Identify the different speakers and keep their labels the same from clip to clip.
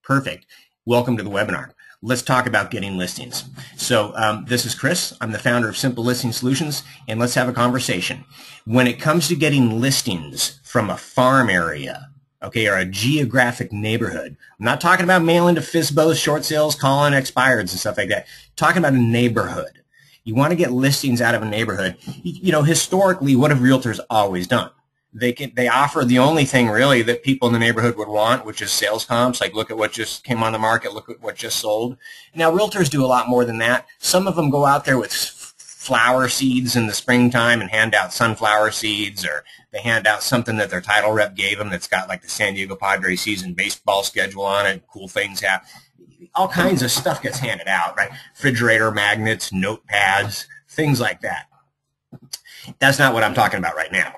Speaker 1: Perfect. Welcome to the webinar. Let's talk about getting listings. So this is Chris. I'm the founder of Simple Listing Solutions, and let's have a conversation. When it comes to getting listings from a farm area, okay, or a geographic neighborhood, I'm not talking about mailing to FSBOs, short sales, calling expireds and stuff like that. I'm talking about a neighborhood. You want to get listings out of a neighborhood. You know, historically, what have realtors always done? They offer the only thing really that people in the neighborhood would want, which is sales comps, like look at what just came on the market, look at what just sold. Now, realtors do a lot more than that. Some of them go out there with flower seeds in the springtime and hand out sunflower seeds, or they hand out something that their title rep gave them that's got like the San Diego Padres season baseball schedule on it, cool things happen. All kinds of stuff gets handed out, right? Refrigerator magnets, notepads, things like that. That's not what I'm talking about right now.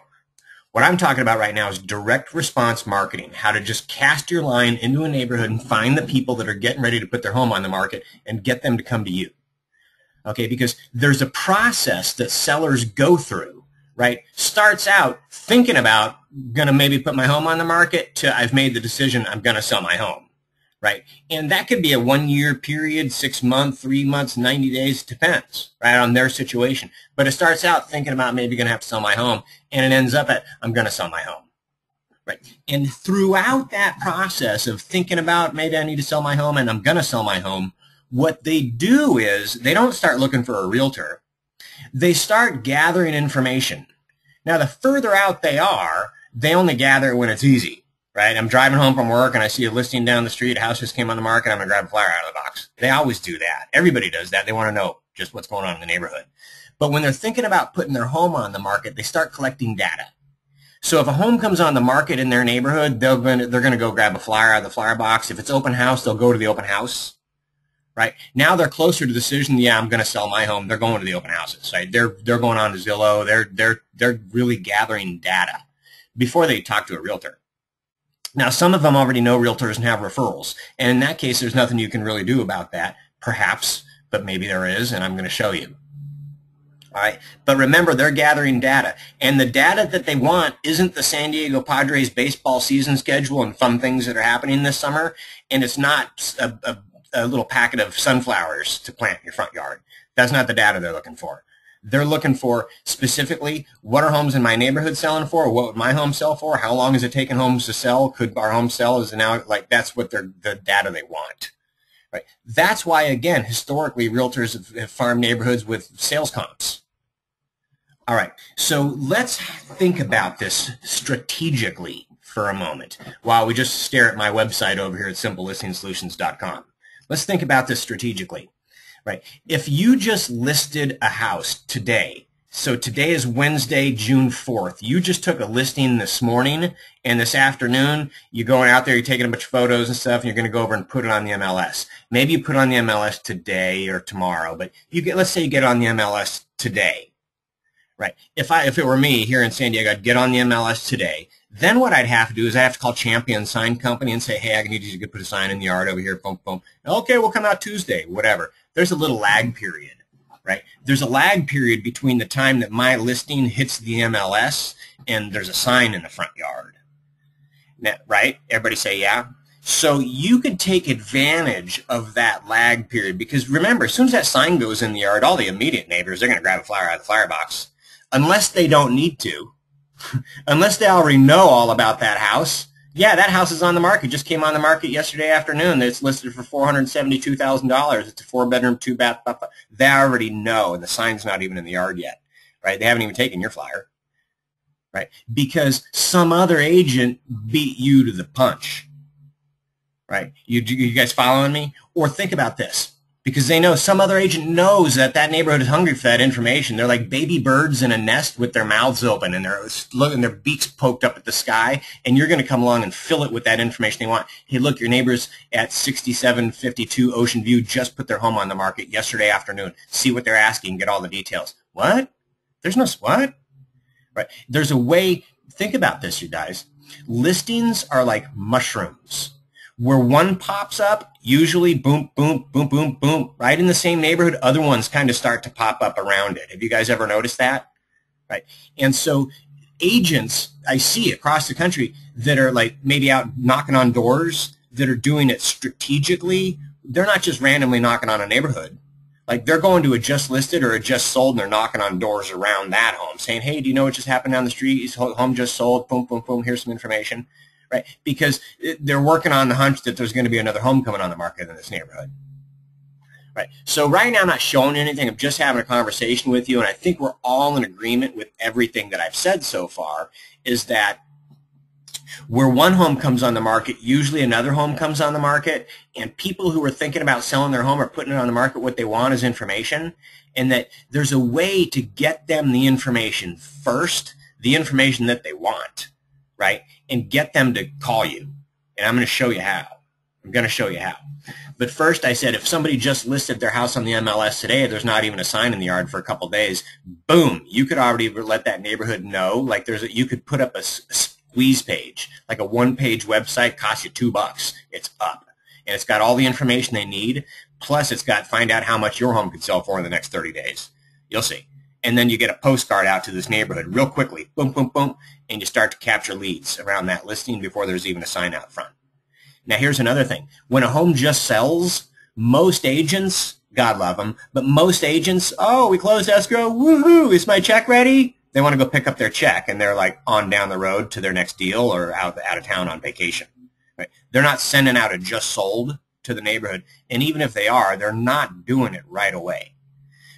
Speaker 1: What I'm talking about right now is direct response marketing, how to just cast your line into a neighborhood and find the people that are getting ready to put their home on the market and get them to come to you. Okay, because there's a process that sellers go through, right? Starts out thinking about going to maybe put my home on the market to I've made the decision I'm going to sell my home, right? And that could be a 1-year period, 6 months, 3 months, 90 days, depends, right, on their situation. But it starts out thinking about maybe going to have to sell my home, and it ends up at I'm going to sell my home, right? And throughout that process of thinking about maybe I need to sell my home and I'm going to sell my home, what they do is they don't start looking for a realtor. They start gathering information. Now, the further out they are, they only gather it when it's easy, right? I'm driving home from work and I see a listing down the street, a house just came on the market, I'm going to grab a flyer out of the box. They always do that. Everybody does that. They want to know just what's going on in the neighborhood. But when they're thinking about putting their home on the market, they start collecting data. So if a home comes on the market in their neighborhood, they're going to go grab a flyer out of the flyer box. If it's open house, they'll go to the open house, right? Now they're closer to the decision, yeah, I'm going to sell my home. They're going to the open houses, right? They're going on to Zillow. They're really gathering data before they talk to a realtor. Now, some of them already know realtors and have referrals. And in that case, there's nothing you can really do about that, perhaps, but maybe there is, and I'm going to show you. All right. But remember, they're gathering data. And the data that they want isn't the San Diego Padres baseball season schedule and fun things that are happening this summer. And it's not a little packet of sunflowers to plant in your front yard. That's not the data they're looking for. They're looking for specifically what are homes in my neighborhood selling for? What would my home sell for? How long is it taking homes to sell? Could our home sell? Is it now like that's what the data they want. Right. That's why, again, historically, realtors have farmed neighborhoods with sales comps. All right, so let's think about this strategically for a moment while we just stare at my website over here at simplelistingsolutions.com. Let's think about this strategically, right? If you just listed a house today, so today is Wednesday, June 4th. You just took a listing this morning, and this afternoon, you're going out there, you're taking a bunch of photos and stuff, and you're going to go over and put it on the MLS. Maybe you put it on the MLS today or tomorrow, but let's say you get it on the MLS today. Right. If it were me here in San Diego, I'd get on the MLS today. Then what I'd have to do is I have to call Champion Sign Company and say, hey, I need you to put a sign in the yard over here. Boom, boom. Okay, we'll come out Tuesday, whatever. There's a little lag period, right? There's a lag period between the time that my listing hits the MLS and there's a sign in the front yard. Now, right? Everybody say yeah. So you could take advantage of that lag period because remember, as soon as that sign goes in the yard, all the immediate neighbors, they're going to grab a flyer out of the flyer box. Unless they don't need to, unless they already know all about that house. Yeah, that house is on the market. Just came on the market yesterday afternoon. It's listed for $472,000. It's a 4-bedroom, 2-bath. They already know, and the sign's not even in the yard yet, right? They haven't even taken your flyer, right? Because some other agent beat you to the punch, right? You guys following me? Or think about this. Because they know some other agent knows that that neighborhood is hungry for that information. They're like baby birds in a nest with their mouths open and they're looking, their beaks poked up at the sky, and you're going to come along and fill it with that information they want. Hey, look, your neighbors at 6752 Ocean View just put their home on the market yesterday afternoon. See what they're asking, get all the details. What? There's no what? Right? There's a way. Think about this, you guys. Listings are like mushrooms. Where one pops up, usually boom, boom, boom, boom, boom, right in the same neighborhood, other ones kind of start to pop up around it. Have you guys ever noticed that? Right. And so agents I see across the country that are like maybe out knocking on doors, that are doing it strategically, they're not just randomly knocking on a neighborhood. Like, they're going to a just listed or a just sold, and they're knocking on doors around that home saying, hey, do you know what just happened down the street? His home just sold. Boom, boom, boom. Here's some information. Right? Because they're working on the hunch that there's going to be another home coming on the market in this neighborhood. Right. So right now I'm not showing anything. I'm just having a conversation with you, and I think we're all in agreement with everything that I've said so far, is that where one home comes on the market, usually another home comes on the market, and people who are thinking about selling their home or putting it on the market, what they want is information, and that there's a way to get them the information first, the information that they want, right, and get them to call you. And I'm going to show you how. I'm going to show you how. But first, I said if somebody just listed their house on the MLS today, there's not even a sign in the yard for a couple of days, boom, you could already let that neighborhood know. Like, you could put up a squeeze page, like a one-page website, costs you $2. It's up. And it's got all the information they need, plus it's got find out how much your home could sell for in the next 30 days. You'll see. And then you get a postcard out to this neighborhood real quickly, boom, boom, boom, and you start to capture leads around that listing before there's even a sign out front. Now, here's another thing. When a home just sells, most agents, God love them, but most agents, oh, we closed escrow, woohoo, is my check ready? They want to go pick up their check, and they're like on down the road to their next deal or out of town on vacation. Right? They're not sending out a just sold to the neighborhood, and even if they are, they're not doing it right away.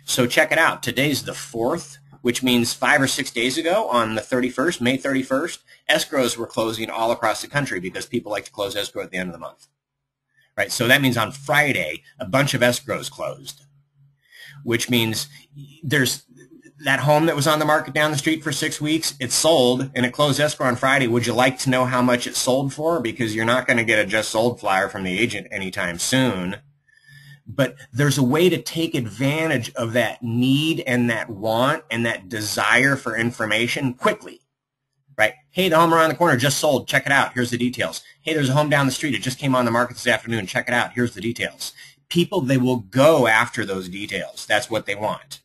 Speaker 1: So check it out. Today's the 4th, which means 5 or 6 days ago on the 31st, May 31st, escrows were closing all across the country because people like to close escrow at the end of the month. Right? So that means on Friday, a bunch of escrows closed, which means there's that home that was on the market down the street for 6 weeks, it sold, and it closed escrow on Friday. Would you like to know how much it sold for? Because you're not going to get a just sold flyer from the agent anytime soon. But there's a way to take advantage of that need and that want and that desire for information quickly. Right? Hey, the home around the corner just sold. Check it out. Here's the details. Hey, there's a home down the street. It just came on the market this afternoon. Check it out. Here's the details. People, they will go after those details. That's what they want.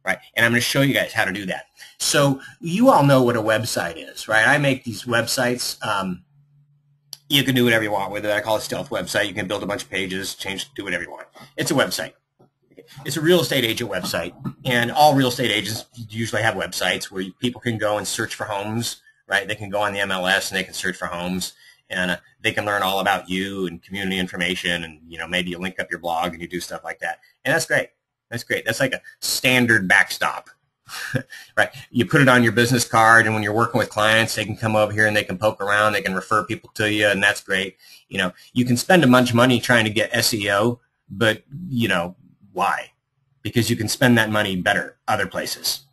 Speaker 1: Right? And I'm going to show you guys how to do that. So you all know what a website is, right? I make these websites. You can do whatever you want with it. I call it a stealth website. You can build a bunch of pages, do whatever you want. It's a website. It's a real estate agent website, and all real estate agents usually have websites where people can go and search for homes, right? They can go on the MLS and they can search for homes, and they can learn all about you and community information, and maybe you link up your blog and you do stuff like that, and that's great. That's great. That's like a standard backstop, right? You put it on your business card, and when you're working with clients, they can come over here and they can poke around, they can refer people to you, and that's great. You can spend a bunch of money trying to get SEO, but why? Because you can spend that money better other places,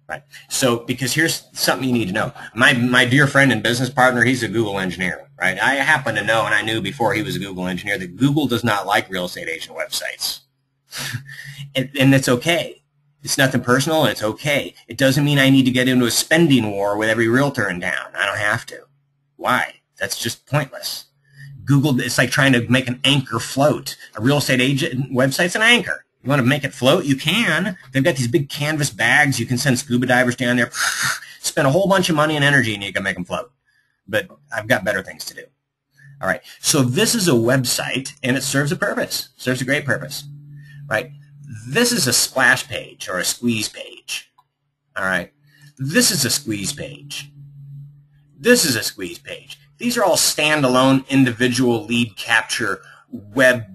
Speaker 1: right? So, because here's something you need to know. My dear friend and business partner, he's a Google engineer, right? I happen to know, and I knew before he was a Google engineer, that Google does not like real estate agent websites. and it's okay. It's nothing personal, and it's okay. It doesn't mean I need to get into a spending war with every realtor in town. I don't have to. Why? That's just pointless. Google, it's like trying to make an anchor float. A real estate agent website's an anchor. You want to make it float? You can. They've got these big canvas bags. You can send scuba divers down there, spend a whole bunch of money and energy, and you can make them float. But I've got better things to do. All right. So this is a website, and it serves a purpose. It serves a great purpose. Right? This is a splash page or a squeeze page. All right? This is a squeeze page. This is a squeeze page. These are all standalone individual lead capture websites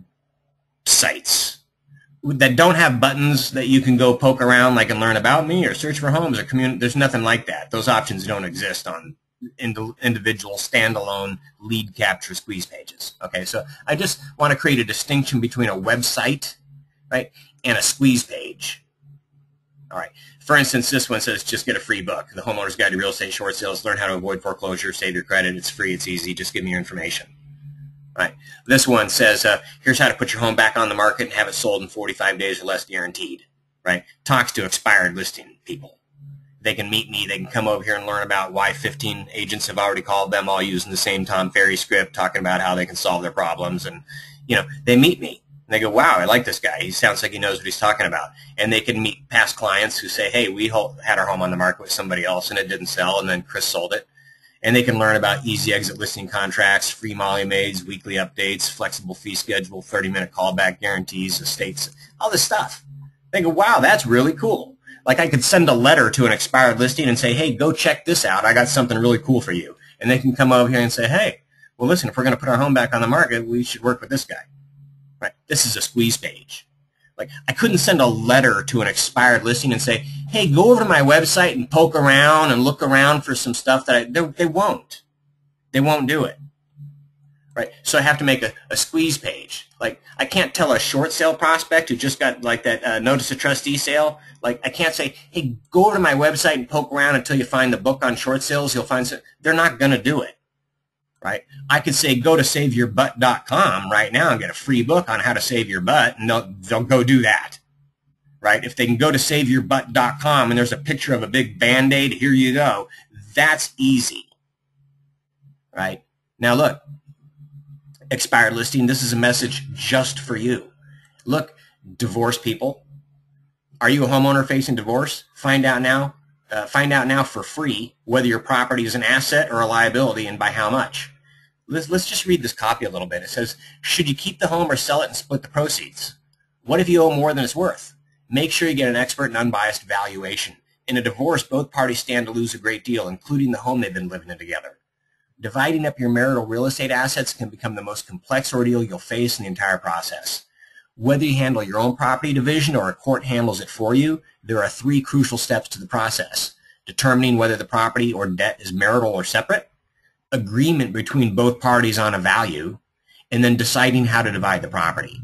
Speaker 1: that don't have buttons that you can go poke around like and learn about me or search for homes or community. There's nothing like that. Those options don't exist on individual standalone lead capture squeeze pages. Okay, so I just want to create a distinction between a website, right, and a squeeze page. All right. For instance, this one says, just get a free book. The Homeowner's Guide to Real Estate Short Sales. Learn how to avoid foreclosure, save your credit. It's free. It's easy. Just give me your information. All right. This one says, here's how to put your home back on the market and have it sold in 45 days or less guaranteed. Right. Talks to expired listing people. They can meet me. They can come over here and learn about why 15 agents have already called them, all using the same Tom Ferry script, talking about how they can solve their problems. And, they meet me. And they go, wow, I like this guy. He sounds like he knows what he's talking about. And they can meet past clients who say, hey, we had our home on the market with somebody else and it didn't sell, and then Chris sold it. And they can learn about easy exit listing contracts, free Molly Maids, weekly updates, flexible fee schedule, 30-minute callback guarantees, estates, all this stuff. They go, wow, that's really cool. Like I could send a letter to an expired listing and say, hey, go check this out. I got something really cool for you. And they can come over here and say, hey, well, listen, if we're going to put our home back on the market, we should work with this guy. Right? This is a squeeze page. Like I couldn't send a letter to an expired listing and say, hey, go over to my website and poke around and look around for some stuff that they won't. They won't do it. Right? So I have to make a squeeze page. Like I can't tell a short sale prospect who just got like that notice of trustee sale. Like I can't say, hey, go over to my website and poke around until you find the book on short sales. You'll find some. They're not going to do it. Right? I could say go to saveyourbutt.com right now and get a free book on how to save your butt, and they'll go do that. Right? If they can go to saveyourbutt.com and there's a picture of a big Band-Aid, here you go. That's easy. Right? Now look, expired listing, this is a message just for you. Look, divorced people, are you a homeowner facing divorce? Find out now for free whether your property is an asset or a liability and by how much. Let's just read this copy a little bit. It says, should you keep the home or sell it and split the proceeds? What if you owe more than it's worth? Make sure you get an expert and unbiased valuation. In a divorce, both parties stand to lose a great deal, including the home they've been living in together. Dividing up your marital real estate assets can become the most complex ordeal you'll face in the entire process. Whether you handle your own property division or a court handles it for you, there are 3 crucial steps to the process: determining whether the property or debt is marital or separate, agreement between both parties on a value, and then deciding how to divide the property.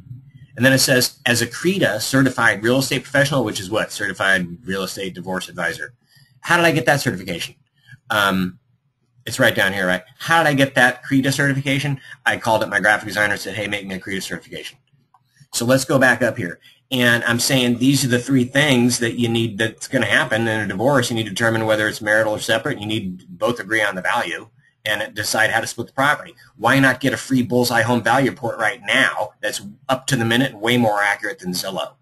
Speaker 1: And then it says, as a CRETA, certified real estate professional, which is what? Certified real estate divorce advisor. How did I get that certification? It's right down here, right? How did I get that CRETA certification? I called up my graphic designer and said, hey, make me a CRETA certification. So let's go back up here. And I'm saying these are the 3 things that you need that's going to happen in a divorce. You need to determine whether it's marital or separate. You need to both agree on the value and decide how to split the property. Why not get a free Bullseye Home Value Report right now that's up to the minute and way more accurate than Zillow?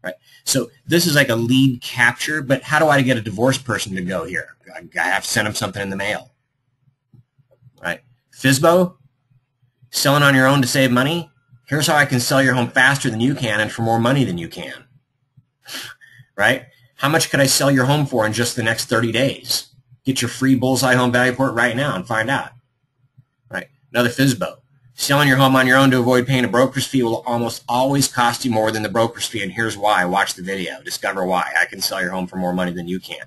Speaker 1: Right? So this is like a lead capture, but how do I get a divorced person to go here? I have to send them something in the mail. Right? FSBO, selling on your own to save money. Here's how I can sell your home faster than you can and for more money than you can. Right? How much could I sell your home for in just the next 30 days? Get your free Bullseye Home Value Report right now and find out. Right? Another FSBO. Selling your home on your own to avoid paying a broker's fee will almost always cost you more than the broker's fee, and here's why. Watch the video. Discover why. I can sell your home for more money than you can.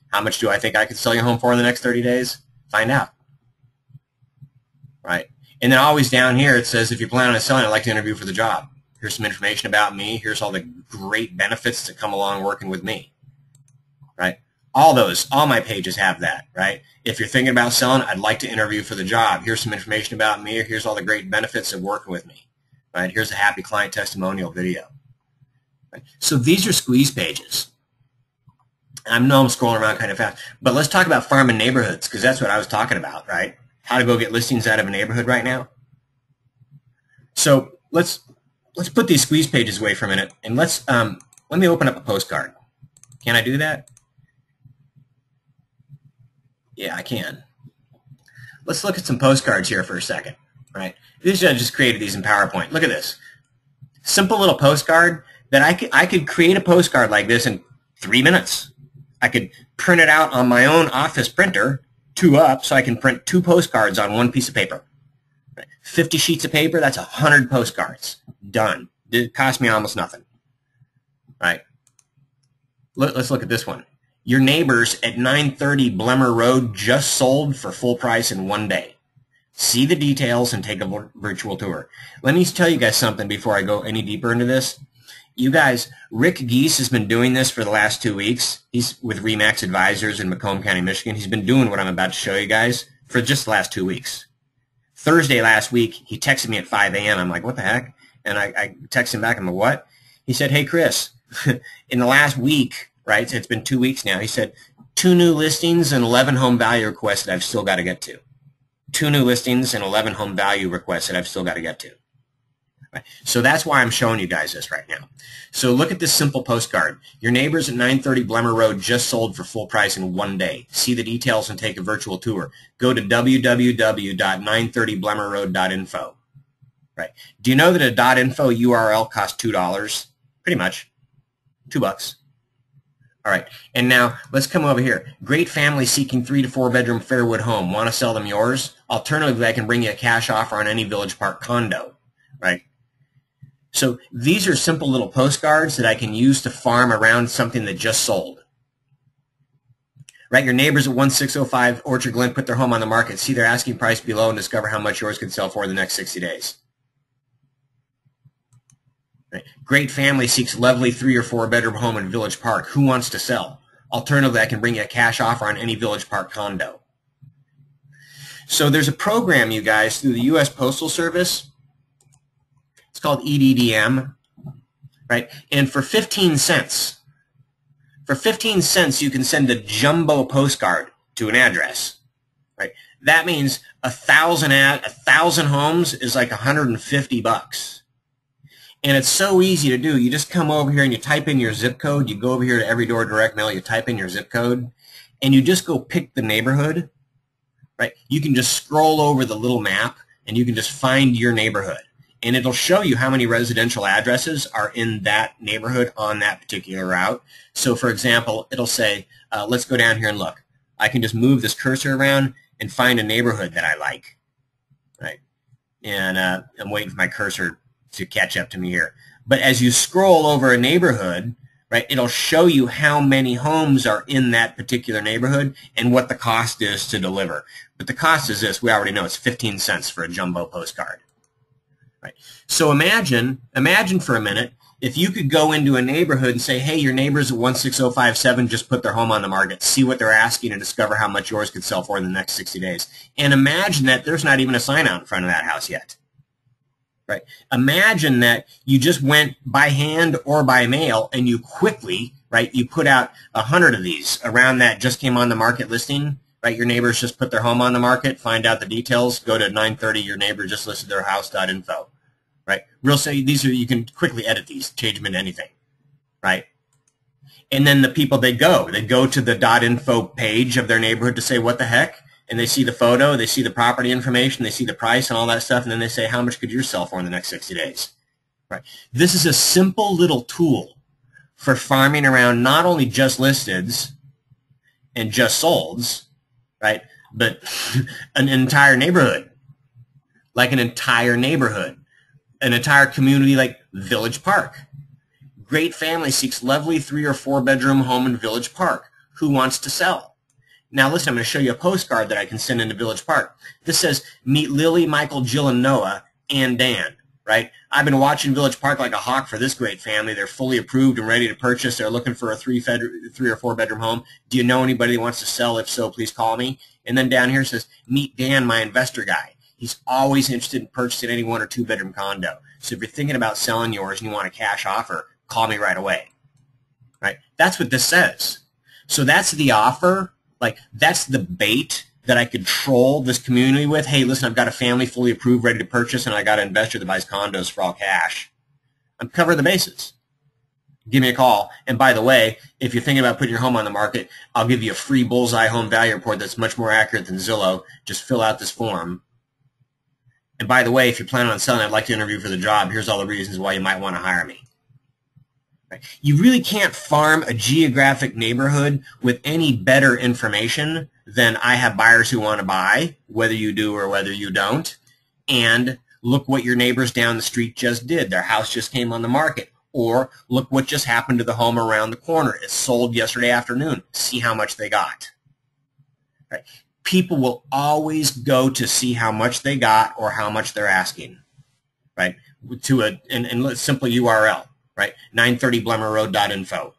Speaker 1: How much do I think I could sell your home for in the next 30 days? Find out. Right? And then always down here it says, if you plan on selling, I'd like to interview for the job. Here's some information about me. Here's all the great benefits that come along working with me. Right? All my pages have that, right? If you're thinking about selling, I'd like to interview for the job. Here's some information about me. Here's all the great benefits of working with me. Right? Here's a happy client testimonial video. Right? So these are squeeze pages. I know I'm scrolling around kind of fast, but let's talk about farming neighborhoods, because that's what I was talking about, right? How to go get listings out of a neighborhood right now. So let's put these squeeze pages away for a minute, and let me open up a postcard. Can I do that? Yeah, I can. Let's look at some postcards here for a second, right? I just created these in PowerPoint. Look at this. Simple little postcard that I could create a postcard like this in 3 minutes. I could print it out on my own office printer, 2 up, so I can print 2 postcards on 1 piece of paper. 50 sheets of paper, that's 100 postcards. Done. It cost me almost nothing. Right? Let's look at this one. Your neighbors at 930 Blemmer Road just sold for full price in 1 day. See the details and take a virtual tour. Let me tell you guys something before I go any deeper into this. You guys, Rick Geese has been doing this for the last 2 weeks. He's with RE/MAX Advisors in Macomb County, Michigan. He's been doing what I'm about to show you guys for just the last 2 weeks. Thursday last week, he texted me at 5 a.m. I'm like, what the heck? And I texted him back. I'm like, what? He said, hey, Chris, in the last week, right, so it's been 2 weeks now, he said, 2 new listings and 11 home value requests that I've still got to get to. 2 new listings and 11 home value requests that I've still got to get to. Right? So that's why I'm showing you guys this right now. So look at this simple postcard. Your neighbors at 930 Blemmer Road just sold for full price in 1 day. See the details and take a virtual tour. Go to www.930blemmerroad.info. Right? Do you know that a .info URL costs $2? Pretty much. $2. All right, and now let's come over here. Great family seeking 3 to 4 bedroom Fairwood home. Want to sell them yours? Alternatively, I can bring you a cash offer on any Village Park condo. Right? So these are simple little postcards that I can use to farm around something that just sold. Right? Your neighbors at 1605 Orchard Glen put their home on the market. See their asking price below and discover how much yours could sell for in the next 60 days. Right? Great family seeks lovely 3 or 4 bedroom home in Village Park. Who wants to sell? Alternatively, I can bring you a cash offer on any Village Park condo. So there's a program, you guys, through the U.S. Postal Service. It's called EDDM, right? And for 15 cents, you can send a jumbo postcard to an address, right? That means 1,000 homes is like $150. And it's so easy to do. You just come over here and you type in your zip code. You go over here to Every Door Direct Mail. You type in your zip code, and you just go pick the neighborhood, right? You can just scroll over the little map, and you can just find your neighborhood. And it'll show you how many residential addresses are in that neighborhood on that particular route. So, for example, it'll say, let's go down here and look. I can just move this cursor around and find a neighborhood that I like, right? And I'm waiting for my cursor to catch up to me here. But as you scroll over a neighborhood, right, it'll show you how many homes are in that particular neighborhood and what the cost is to deliver. But the cost is this. We already know it's 15 cents for a jumbo postcard. Right. So imagine for a minute if you could go into a neighborhood and say, hey, your neighbors at 16057 just put their home on the market. See what they're asking and discover how much yours could sell for in the next 60 days. And imagine that there's not even a sign out in front of that house yet. Right. Imagine that you just went by hand or by mail and you quickly, right, you put out 100 of these around that just came on the market listing. Right, your neighbors just put their home on the market, find out the details, go to 930, your neighbor just listed their house.info. Right? Real say these are, you can quickly edit these, change them into anything. Right? And then the people, they go to the .info page of their neighborhood to say, what the heck? And they see the photo, they see the property information, they see the price and all that stuff, and then they say, how much could yours sell for in the next 60 days? Right? This is a simple little tool for farming around not only just listeds and just solds, right, but an entire neighborhood, like an entire neighborhood, an entire community like Village Park. Great family seeks lovely 3 or 4 bedroom home in Village Park. Who wants to sell? Now listen, I'm going to show you a postcard that I can send into Village Park. This says, meet Lily, Michael, Jill, and Noah, and Dan. Right? I've been watching Village Park like a hawk for this great family. They're fully approved and ready to purchase. They're looking for a 3 or 4 bedroom home. Do you know anybody that wants to sell? If so, please call me. And then down here it says, meet Dan, my investor guy. He's always interested in purchasing any 1 or 2 bedroom condo. So if you're thinking about selling yours and you want a cash offer, call me right away. Right? That's what this says. So that's the offer. Like, that's the bait that I could troll this community with. Hey, listen, I've got a family fully approved, ready to purchase, and I got an investor that buys condos for all cash. I'm covering the bases. Give me a call. And by the way, if you're thinking about putting your home on the market, I'll give you a free bullseye home value report that's much more accurate than Zillow. Just fill out this form. And by the way, if you're planning on selling, I'd like to interview for the job. Here's all the reasons why you might want to hire me. You really can't farm a geographic neighborhood with any better information than I have buyers who want to buy, whether you do or whether you don't. And look what your neighbors down the street just did. Their house just came on the market. Or look what just happened to the home around the corner. It sold yesterday afternoon. See how much they got. Right? People will always go to see how much they got or how much they're asking. Right? To a simple URL. Right? 930blemmerroad.info.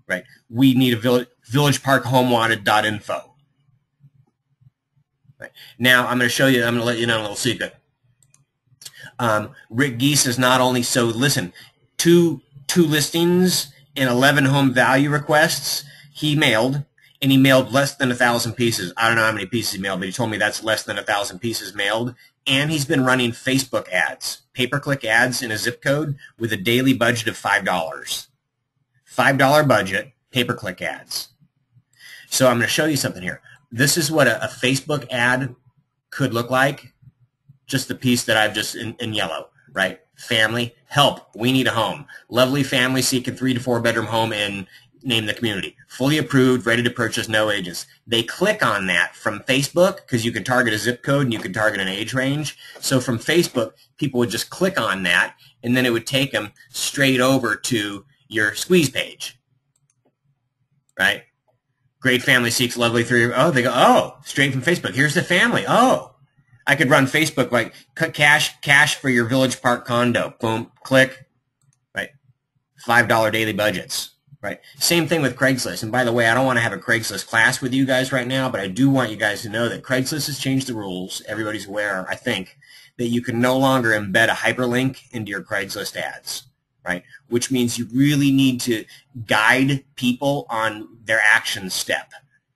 Speaker 1: Right? We need a villageparkhomewanted.info. Right? Now I'm going to show you, I'm going to let you know a little secret. Rick Geese is not only, so listen, two listings and 11 home value requests he mailed, and he mailed less than 1,000 pieces. I don't know how many pieces he mailed, but he told me that's less than 1,000 pieces mailed. And he's been running Facebook ads, pay-per-click ads in a zip code with a daily budget of $5. $5 budget, pay-per-click ads. So I'm going to show you something here. This is what a Facebook ad could look like. Just the piece that I've just in yellow, right? Family, help, we need a home. Lovely family seeking 3 to 4 bedroom home in name the community. Fully approved, ready to purchase, no agents. They click on that from Facebook because you can target a zip code and you can target an age range. So from Facebook, people would just click on that and then it would take them straight over to your squeeze page, right? Great family seeks lovely 3. Oh, they go, oh, straight from Facebook. Here's the family. Oh, I could run Facebook like cash for your Village Park condo. Boom, click, right? $5 daily budgets. Right. Same thing with Craigslist. And by the way, I don't want to have a Craigslist class with you guys right now, but I do want you guys to know that Craigslist has changed the rules. Everybody's aware, I think, that you can no longer embed a hyperlink into your Craigslist ads, right? Which means you really need to guide people on their action step,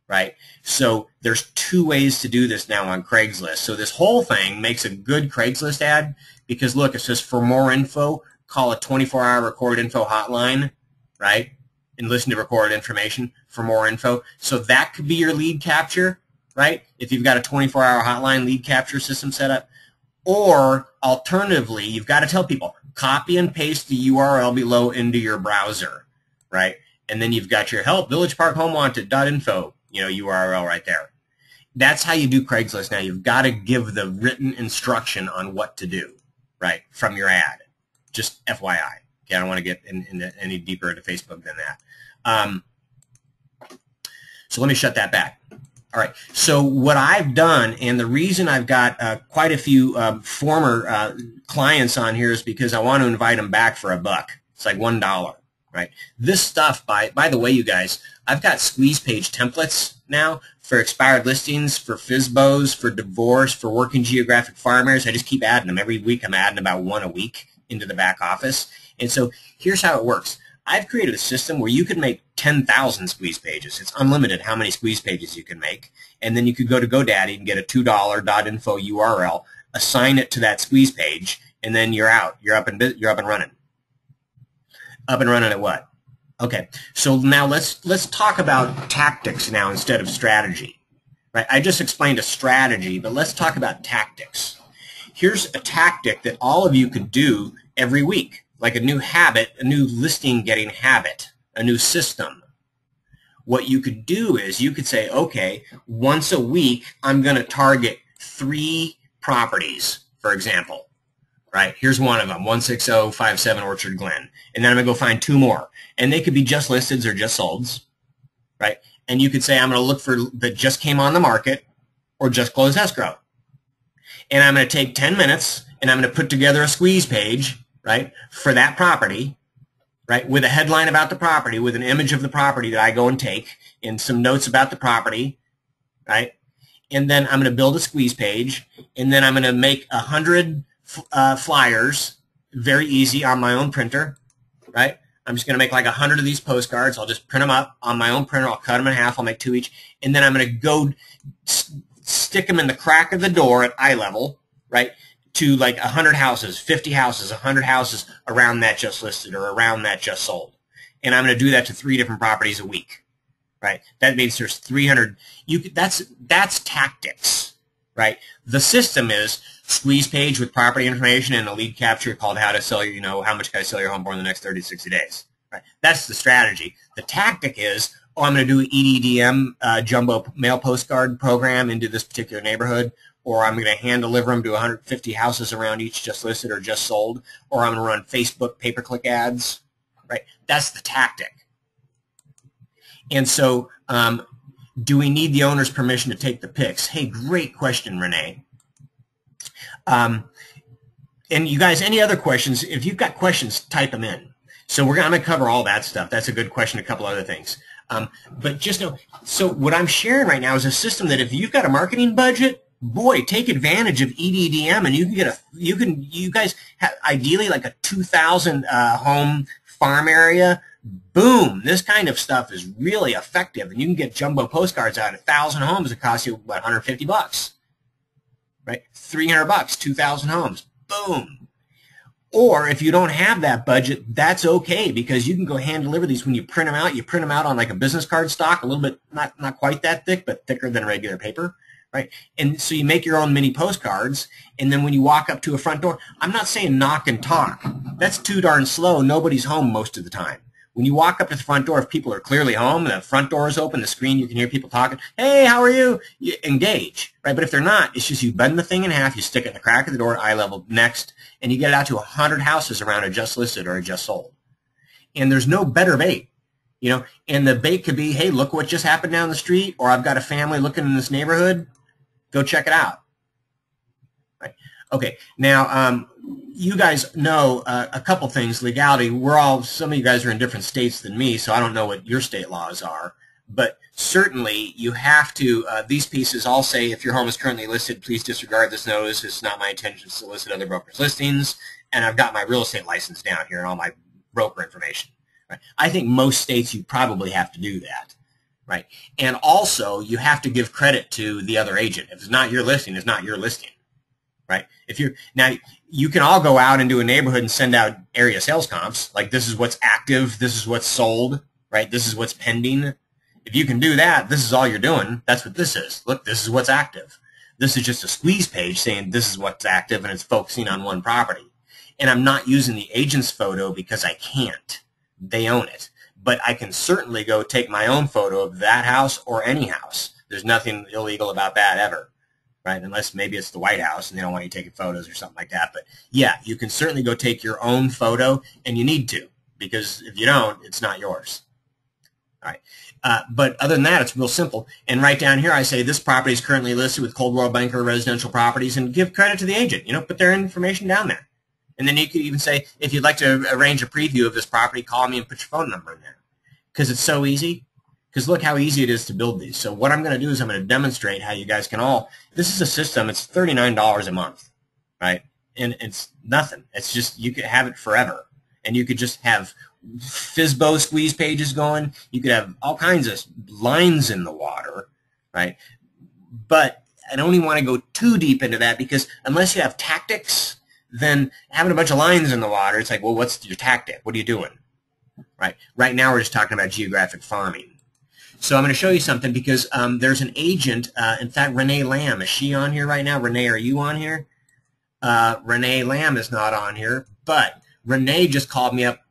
Speaker 1: right? So there's 2 ways to do this now on Craigslist. So this whole thing makes a good Craigslist ad because, look, it says for more info, call a 24-hour record info hotline, right? And listen to recorded information for more info. So that could be your lead capture, right? If you've got a 24-hour hotline lead capture system set up. Or alternatively, you've got to tell people, copy and paste the URL below into your browser, right? And then you've got your help, Village Park Home Wanted.info, URL right there. That's how you do Craigslist now. You've got to give the written instruction on what to do, right, from your ad. Just FYI. Okay, I don't want to get any deeper into Facebook than that. So let me shut that back. All right. So what I've done, and the reason I've got quite a few former clients on here is because I want to invite them back for $1. It's like $1, right? This stuff, by the way, you guys, I've got squeeze page templates now for expired listings, for FSBOs, for divorce, for working geographic farmers. I just keep adding them. Every week I'm adding about 1 a week into the back office. And so here's how it works. I've created a system where you can make 10,000 squeeze pages. It's unlimited how many squeeze pages you can make. And then you could go to GoDaddy and get a $2.info URL, assign it to that squeeze page, and then you're out. You're up and running. Up and running at what? Okay. So now let's talk about tactics now instead of strategy. Right? I just explained a strategy, but let's talk about tactics. Here's a tactic that all of you could do every week. Like a new habit, a new listing getting habit, a new system. What you could do is you could say, okay, once a week I'm going to target 3 properties, for example. Right? Here's one of them, 16057 Orchard Glen. And then I'm going to go find 2 more. And they could be just listeds or just solds. Right? And you could say I'm going to look for that just came on the market or just closed escrow. And I'm going to take 10 minutes and I'm going to put together a squeeze page, right, for that property, right, with a headline about the property, with an image of the property that I go and take, and some notes about the property, right, and then I'm going to build a squeeze page, and then I'm going to make 100 flyers, very easy, on my own printer, right. I'm just going to make like 100 of these postcards. I'll just print them up on my own printer. I'll cut them in half. I'll make 2 each, and then I'm going to go stick them in the crack of the door at eye level, right, to like 100 houses, 50 houses, 100 houses around that just listed or around that just sold. And I'm going to do that to 3 different properties a week, right? That means there's 300. That's tactics, right? The system is squeeze page with property information and a lead capture called how to sell your, how much can I sell your home for in the next 30 to 60 days, right? That's the strategy. The tactic is, oh, I'm going to do an EDDM jumbo mail postcard program into this particular neighborhood, or I'm going to hand deliver them to 150 houses around each just listed or just sold, or I'm going to run Facebook pay-per-click ads, right? That's the tactic. And so do we need the owner's permission to take the pics? Hey, great question, Renee. And you guys, any other questions? If you've got questions, type them in. So I'm going to cover all that stuff. That's a good question, a couple other things. But just know, so what I'm sharing right now is a system that if you've got a marketing budget, boy, take advantage of EDDM, and you can get you guys have ideally like a 2,000 home farm area, boom, this kind of stuff is really effective. And you can get jumbo postcards out of 1,000 homes. It costs you, what, $150, right? $300, 2,000 homes, boom. Or if you don't have that budget, that's okay, because you can go hand deliver these. When you print them out, on like a business card stock, a little bit, not quite that thick, but thicker than regular paper, right? And so you make your own mini postcards, and then when you walk up to a front door, I'm not saying knock and talk. That's too darn slow. Nobody's home most of the time. When you walk up to the front door, if people are clearly home, the front door is open, the screen, you can hear people talking, hey, how are you? You engage, right? But if they're not, it's just you bend the thing in half, you stick it in the crack of the door, eye level, next, and you get it out to 100 houses around a just listed or a just sold. And there's no better bait, you know, and the bait could be, hey, look what just happened down the street, or I've got a family looking in this neighborhood, go check it out, right? Okay, now, you guys know a couple things. Legality, some of you guys are in different states than me, so I don't know what your state laws are, but certainly you have to, these pieces all say, if your home is currently listed, please disregard this notice. It's not my intention to solicit other brokers' listings, and I've got my real estate license down here and all my broker information. Right? I think most states you probably have to do that. Right? And also, you have to give credit to the other agent. If it's not your listing, it's not your listing. Right? Now, you can all go out into a neighborhood and send out area sales comps, like this is what's active, this is what's sold, right? This is what's pending. If you can do that, this is all you're doing. That's what this is. Look, this is what's active. This is just a squeeze page saying this is what's active, and it's focusing on one property. And I'm not using the agent's photo because I can't. They own it. But I can certainly go take my own photo of that house or any house. There's nothing illegal about that ever. Right? Unless maybe it's the White House and they don't want you taking photos or something like that. But yeah, you can certainly go take your own photo, and you need to, because if you don't, it's not yours. All right. But other than that, it's real simple. And right down here, I say this property is currently listed with Coldwell Banker Residential Properties, and give credit to the agent. You know, put their information down there. And then you could even say, if you'd like to arrange a preview of this property, call me and put your phone number in there. Because it's so easy. Because look how easy it is to build these. So what I'm going to do is I'm going to demonstrate how you guys can all, this is a system, it's $39 a month, right? And it's nothing. It's just, you could have it forever. And you could just have FSBO squeeze pages going. You could have all kinds of lines in the water, right? But I don't even want to go too deep into that, because unless you have tactics, then having a bunch of lines in the water, it's like, well, what's your tactic? What are you doing? Right? Right now we're just talking about geographic farming. So I'm going to show you something, because there's an agent, in fact, Renee Lamb. Is she on here right now? Renee, are you on here? Renee Lamb is not on here, but Renee just called me up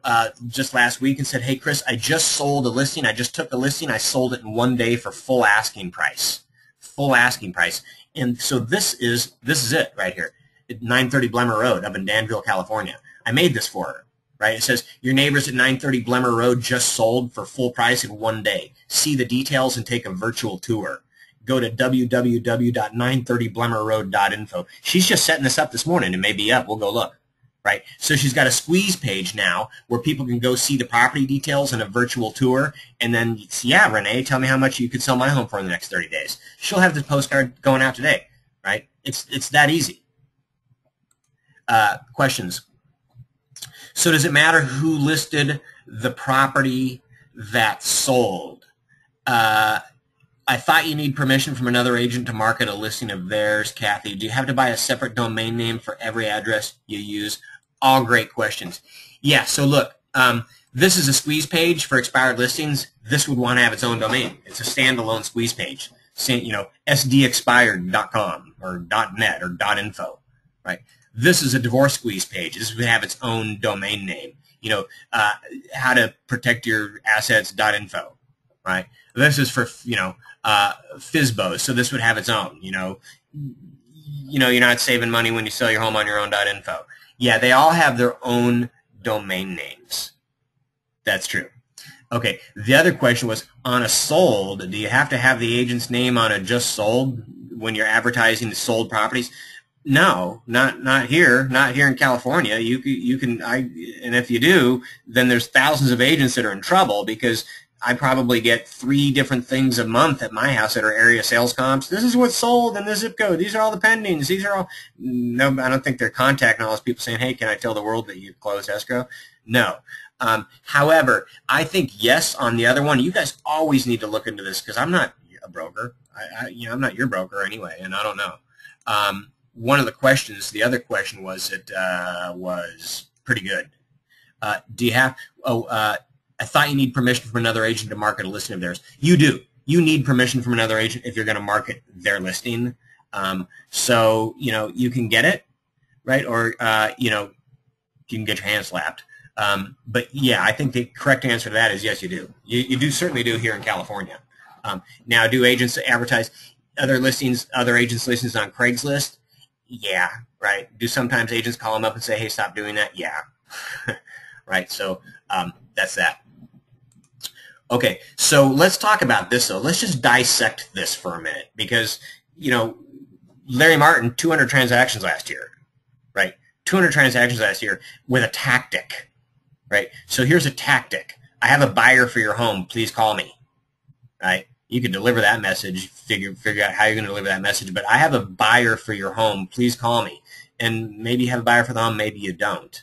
Speaker 1: just last week and said, hey, Chris, I just sold a listing. I just took a listing. I sold it in one day for full asking price. Full asking price. And so this is it right here, at 930 Blemmer Road up in Danville, California. I made this for her. Right? It says, your neighbors at 930 Blemmer Road just sold for full price in one day. See the details and take a virtual tour. Go to www.930blemmerroad.info. She's just setting this up this morning. It may be up. We'll go look. Right? So she's got a squeeze page now where people can go see the property details and a virtual tour. And then, yeah, Renee, tell me how much you could sell my home for in the next 30 days. She'll have the postcard going out today. Right? It's that easy. Questions? So does it matter who listed the property that sold? I thought you need permission from another agent to market a listing of theirs, Kathy. Do you have to buy a separate domain name for every address you use? All great questions. Yeah, so look, this is a squeeze page for expired listings. This would want to have its own domain. It's a standalone squeeze page. You know, sdexpired.com or .net or .info, right? This is a divorce squeeze page. This would have its own domain name. You know, how to protect your assets.info, right? This is for, you know, FSBOs, so this would have its own. You know, you're not saving money when you sell your home on your own .info. Yeah, they all have their own domain names. That's true. Okay, the other question was, on a sold, do you have to have the agent's name on a just sold when you're advertising the sold properties? No, not here in California. You can and if you do, then there's thousands of agents that are in trouble, because I probably get 3 different things a month at my house that are area sales comps. This is what's sold in this zip code. These are all the pendings. These are all. No, I don't think they're contacting all those people saying, hey, can I tell the world that you closed escrow? No. However, I think yes on the other one. You guys always need to look into this because I'm not a broker. I'm not your broker anyway, and I don't know. One of the questions, the other question was was pretty good. Do you have? I thought you need permission from another agent to market a listing of theirs. You do. You need permission from another agent if you're going to market their listing. So you can get it, right? Or you can get your hand slapped. But yeah, I think the correct answer to that is yes, you do. You do certainly do here in California. Now, do agents advertise other listings, other agents' listings on Craigslist? Yeah, right. Do sometimes agents call them up and say, hey, stop doing that? Yeah. Right. So that's that. Okay, so let's talk about this, though. Let's just dissect this for a minute because, Larry Martin, 200 transactions last year, right? 200 transactions last year with a tactic, right? So here's a tactic. I have a buyer for your home. Please call me, right? You can deliver that message, figure out how you're going to deliver that message, but I have a buyer for your home. Please call me. And maybe you have a buyer for the home, maybe you don't.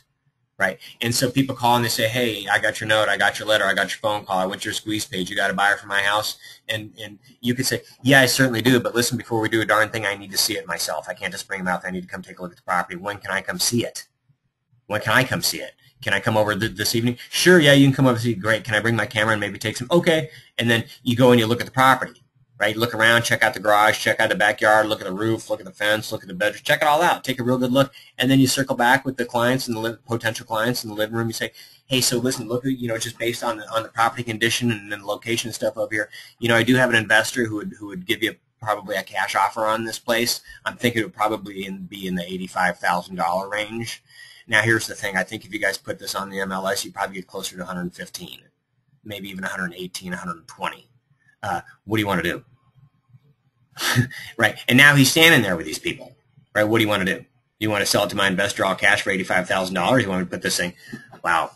Speaker 1: Right, and so people call and they say, hey, I got your note, I got your letter, I got your phone call, I went to your squeeze page, you got a buyer for my house, and you could say, yeah, I certainly do, but listen, before we do a darn thing, I need to see it myself. I can't just bring them out, I need to come take a look at the property. When can I come see it? When can I come see it? Can I come over this evening? Sure, yeah, you can come over and see it. Great. Can I bring my camera and maybe take some? Okay, and then you go and you look at the property. Right, look around, check out the garage, check out the backyard, look at the roof, look at the fence, look at the bedroom, check it all out. Take a real good look, and then you circle back with the clients and the potential clients in the living room. You say, hey, so listen, look at just based on the property condition and the location and stuff over here. I do have an investor who would give you probably a cash offer on this place. I'm thinking it would probably be in the $85,000 range. Now, here's the thing. I think if you guys put this on the MLS, you'd probably get closer to 115, maybe even 118, 120. What do you want to do? Right, and now he's standing there with these people. Right, what do you want to do? You want to sell it to my investor all cash for $85,000? You want me to put this thing? Wow,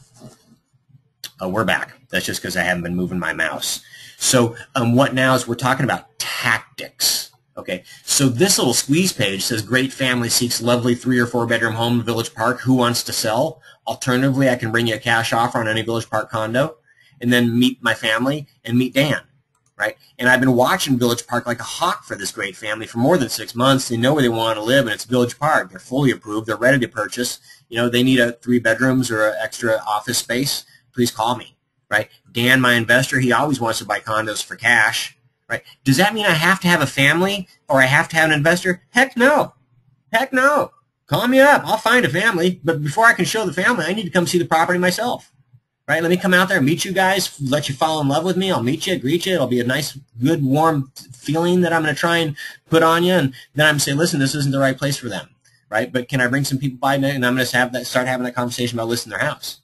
Speaker 1: we're back. That's just because I haven't been moving my mouse. So what now is we're talking about tactics. Okay, so this little squeeze page says, great family seeks lovely 3 or 4 bedroom home in Village Park. Who wants to sell? Alternatively, I can bring you a cash offer on any Village Park condo, and then meet my family and meet Dan. Right? And I've been watching Village Park like a hawk for this great family for more than 6 months. They know where they want to live, and it's Village Park. They're fully approved. They're ready to purchase. They need 3 bedrooms or an extra office space. Please call me. Right? Dan, my investor, he always wants to buy condos for cash. Right? Does that mean I have to have a family or I have to have an investor? Heck no. Heck no. Call me up. I'll find a family. But before I can show the family, I need to come see the property myself. Right, let me come out there and meet you guys, let you fall in love with me. I'll meet you, greet you. It'll be a nice, good, warm feeling that I'm going to try and put on you. And then I'm going to say, listen, this isn't the right place for them. Right, but can I bring some people by and I'm going to start having that conversation about listing their house.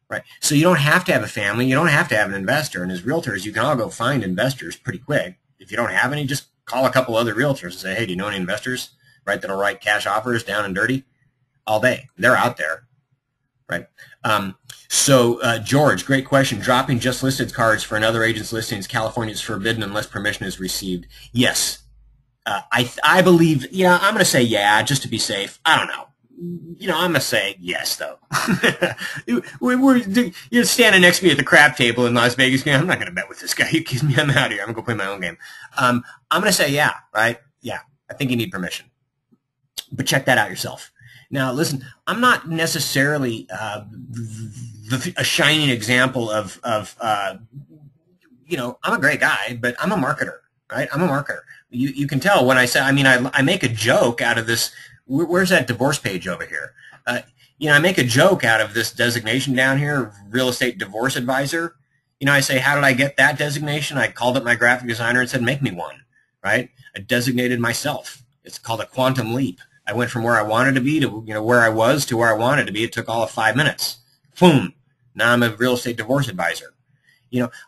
Speaker 1: Right, so you don't have to have a family. You don't have to have an investor. And as realtors, you can all go find investors pretty quick. If you don't have any, just call a couple other realtors and say, hey, do you know any investors, right, that'll write cash offers down and dirty all day? They're out there. Right. George, great question. Dropping just listed cards for another agent's listings, California is forbidden unless permission is received. Yes. I believe, I'm going to say yeah, just to be safe. I don't know. I'm going to say yes, though. You're standing next to me at the crap table in Las Vegas. I'm not going to bet with this guy. You kidding me? I'm out of here. I'm going to go play my own game. I'm going to say yeah, right? Yeah. I think you need permission. But check that out yourself. Now, listen, I'm not necessarily a shining example of I'm a great guy, but I'm a marketer, right? I'm a marketer. You can tell when I say, I make a joke out of this. Where's that divorce page over here? I make a joke out of this designation down here, real estate divorce advisor. I say, how did I get that designation? I called up my graphic designer and said, make me one, right? I designated myself. It's called a quantum leap. I went from where I wanted to be to where I was to where I wanted to be. It took all of 5 minutes. Boom. Now I'm a real estate divorce advisor.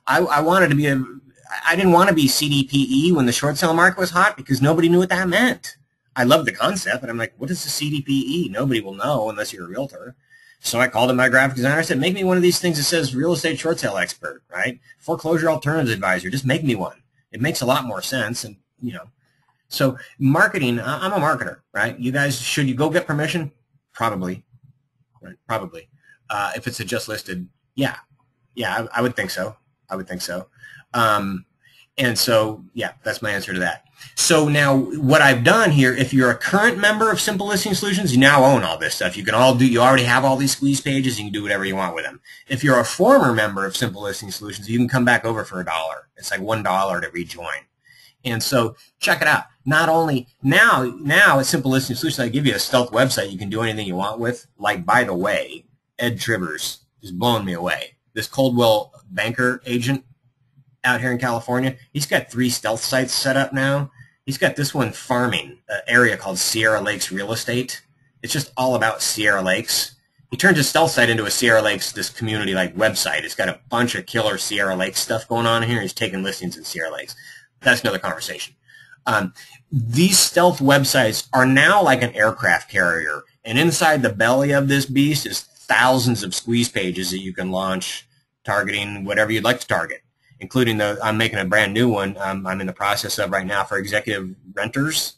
Speaker 1: I wanted to be I didn't want to be CDPE when the short sale market was hot because nobody knew what that meant. I love the concept, but I'm like, what is the CDPE? Nobody will know unless you're a realtor. So I called in my graphic designer. I said, make me one of these things that says real estate short sale expert, right? Foreclosure alternatives advisor. Just make me one. It makes a lot more sense. And, you know, so marketing, I'm a marketer, right? You guys, should you go get permission? Probably, right? Probably. If it's a just listed, yeah. Yeah, I would think so. I would think so. And so, yeah, that's my answer to that. So now what I've done here, if you're a current member of Simple Listing Solutions, you now own all this stuff. You already have all these squeeze pages. You can do whatever you want with them. If you're a former member of Simple Listing Solutions, you can come back over for $1. It's like $1 to rejoin. And so check it out. Not only now at Simple Listing Solutions, I give you a stealth website you can do anything you want with. Like, by the way, Ed Trivers is blowing me away. This Coldwell Banker agent out here in California, he's got 3 stealth sites set up now. He's got this one farming, an area called Sierra Lakes Real Estate. It's just all about Sierra Lakes. He turned his stealth site into a Sierra Lakes, this community-like website. It's got a bunch of killer Sierra Lakes stuff going on here. He's taking listings in Sierra Lakes. That's another conversation. These stealth websites are now like an aircraft carrier, and inside the belly of this beast is thousands of squeeze pages that you can launch targeting whatever you'd like to target, including I'm making a brand new one I'm in the process of right now for executive renters,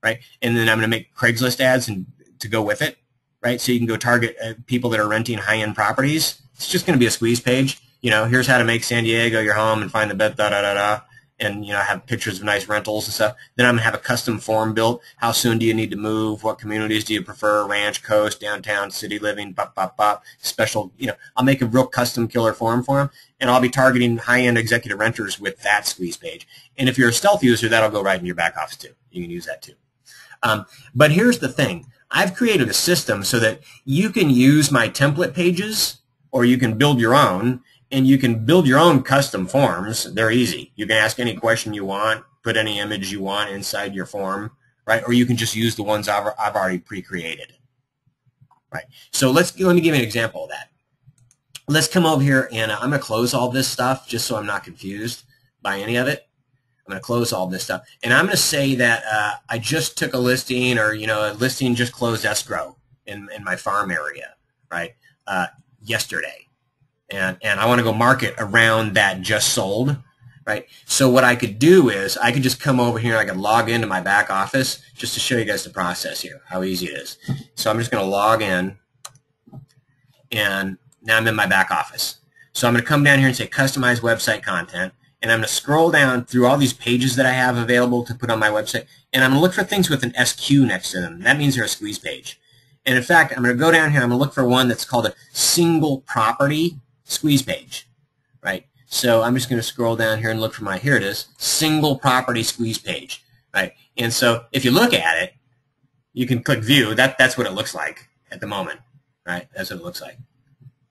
Speaker 1: right? And then I'm going to make Craigslist ads to go with it, right? So you can go target people that are renting high-end properties. It's just going to be a squeeze page. You know, here's how to make San Diego your home and find the best, da-da-da-da. And, you know, have pictures of nice rentals and stuff. Then I'm going to have a custom form built. How soon do you need to move? What communities do you prefer? Ranch, coast, downtown, city living, bop, bop, bop. Special, you know, I'll make a real custom killer form for them. And I'll be targeting high-end executive renters with that squeeze page. And if you're a stealth user, that'll go right in your back office too. You can use that too. But here's the thing. I've created a system so that you can use my template pages, or you can build your own. And you can build your own custom forms. They're easy. You can ask any question you want, put any image you want inside your form, right? Or you can just use the ones I've already pre-created, right? So let me give you an example of that. Let's come over here, and I'm going to close all this stuff just so I'm not confused by any of it. I'm going to close all this stuff. And I'm going to say that I just took a listing, or, you know, a listing just closed escrow in my farm area, right, yesterday. And I want to go market around that just sold, right? So what I could do is I could just come over here. I could log into my back office just to show you guys the process here, how easy it is. So I'm just going to log in, and now I'm in my back office. So I'm going to come down here and say customize website content, and I'm going to scroll down through all these pages that I have available to put on my website, and I'm going to look for things with an SQ next to them. That means they're a squeeze page. And in fact, I'm going to go down here. I'm going to look for one that's called a single property squeeze page, right? So I'm just going to scroll down here and look for here it is, single property squeeze page, right? And so if you look at it, you can click view. That's what it looks like at the moment, right? That's what it looks like.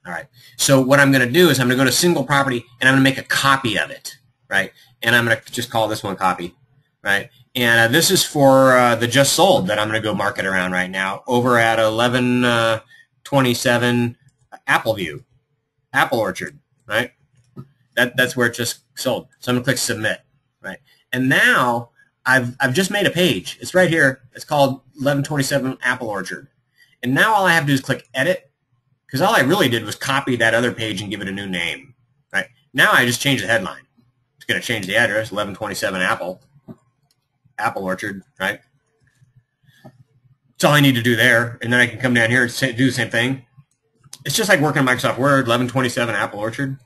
Speaker 1: All right. So what I'm going to do is I'm going to go to single property, and I'm going to make a copy of it, right? And I'm going to just call this one copy, right? And this is for the just sold that I'm going to go market around right now over at 1127 Appleview. Apple Orchard, right? That's where it just sold. So I'm going to click submit, right? And now I've just made a page. It's right here. It's called 1127 Apple Orchard. And now all I have to do is click edit, because all I really did was copy that other page and give it a new name, right? Now I just change the headline. It's going to change the address, 1127 Apple Orchard, right? That's all I need to do there. And then I can come down here and do the same thing. It's just like working on Microsoft Word, 1127 Apple Orchard.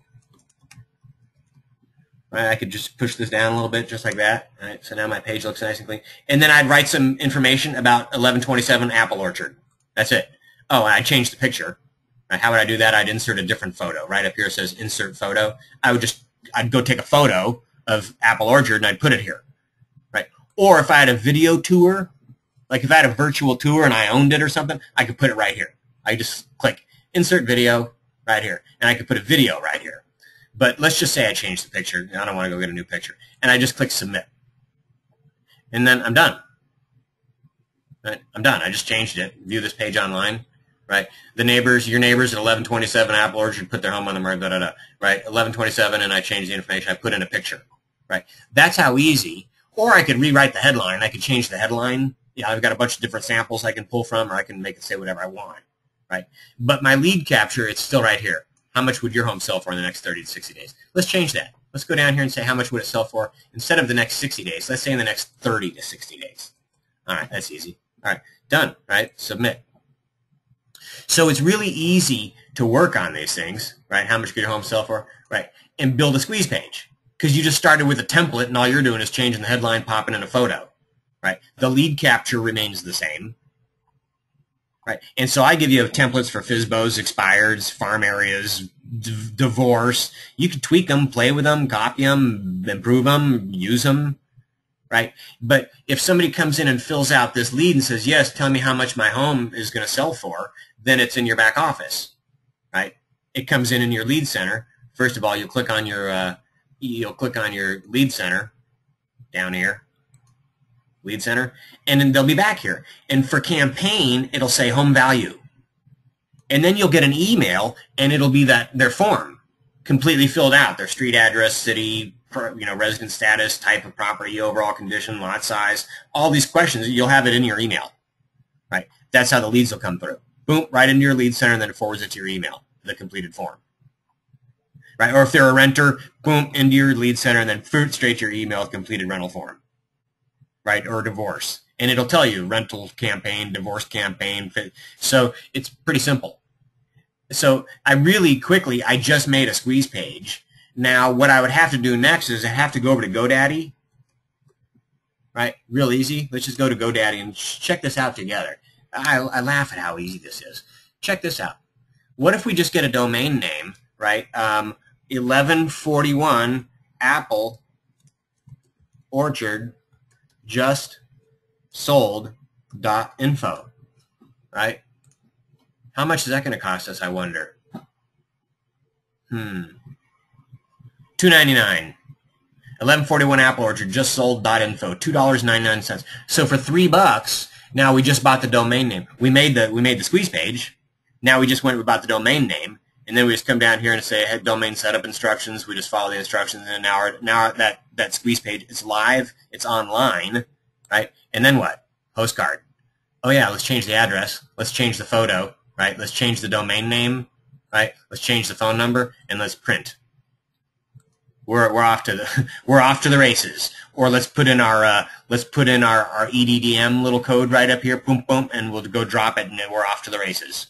Speaker 1: Right, I could just push this down a little bit, just like that. Right, so now my page looks nice and clean. And then I'd write some information about 1127 Apple Orchard. That's it. Oh, and I changed the picture. Right, how would I do that? I'd insert a different photo. Right up here it says insert photo. I'd go take a photo of Apple Orchard and I'd put it here. Right. Or if I had a video tour, like if I had a virtual tour and I owned it or something, I could put it right here. I just click insert video right here, and I could put a video right here. But let's just say I changed the picture. I don't want to go get a new picture. And I just click submit. And then I'm done. Right? I'm done. I just changed it. View this page online. Right? Your neighbors at 1127 Apple Orchard put their home on the market, right? 1127, and I changed the information. I put in a picture. Right? That's how easy. Or I could rewrite the headline. I could change the headline. Yeah, I've got a bunch of different samples I can pull from, or I can make it say whatever I want. right? But my lead capture, it's still right here. How much would your home sell for in the next 30 to 60 days? Let's change that. Let's go down here and say how much would it sell for instead of the next 60 days. Let's say in the next 30 to 60 days. All right, that's easy. All right, done, right? Submit. So it's really easy to work on these things, right? How much could your home sell for, right? And build a squeeze page because you just started with a template and all you're doing is changing the headline, popping in a photo, right? The lead capture remains the same, right? And so I give you templates for FSBOs, expireds, farm areas, divorce. You can tweak them, play with them, copy them, improve them, use them, right? But if somebody comes in and fills out this lead and says, yes, tell me how much my home is going to sell for, then it's in your back office, right? It comes in your lead center. First of all, you'll click on your lead center down here, lead center, and then they'll be back here. And for campaign, it'll say home value. And then you'll get an email, and it'll be their form completely filled out, their street address, city, resident status, type of property, overall condition, lot size, all these questions. You'll have it in your email, right? That's how the leads will come through. Boom, right into your lead center, and then it forwards it to your email, the completed form, right? Or if they're a renter, boom, into your lead center, and then straight to your email, completed rental form, right? Or divorce. And it'll tell you rental campaign, divorce campaign. So it's pretty simple. So I just made a squeeze page. Now what I would have to do next is I have to go over to GoDaddy, right? Real easy. Let's just go to GoDaddy and check this out together. I laugh at how easy this is. Check this out. What if we just get a domain name, right? 1141 Apple Orchard just sold.info, right? How much is that going to cost us, I wonder? $2.99. 1141 Apple Orchard just sold.info, $2.99. So for $3, now we just bought the domain name. We made the squeeze page. Now we just we bought the domain name, and then we just come down here and say hey, domain setup instructions. We just follow the instructions, and now that squeeze page is live. It's online, right? And then what? Postcard. Oh yeah, let's change the address. Let's change the photo, right? Let's change the domain name, right? Let's change the phone number, and let's print. We're off to the races. Or let's put in our EDDM little code right up here, boom boom, and we'll go drop it, and then we're off to the races,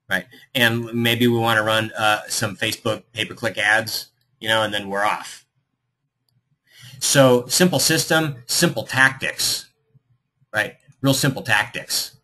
Speaker 1: right? And maybe we want to run some Facebook pay-per-click ads, and then we're off. So simple system, simple tactics, right? Real simple tactics,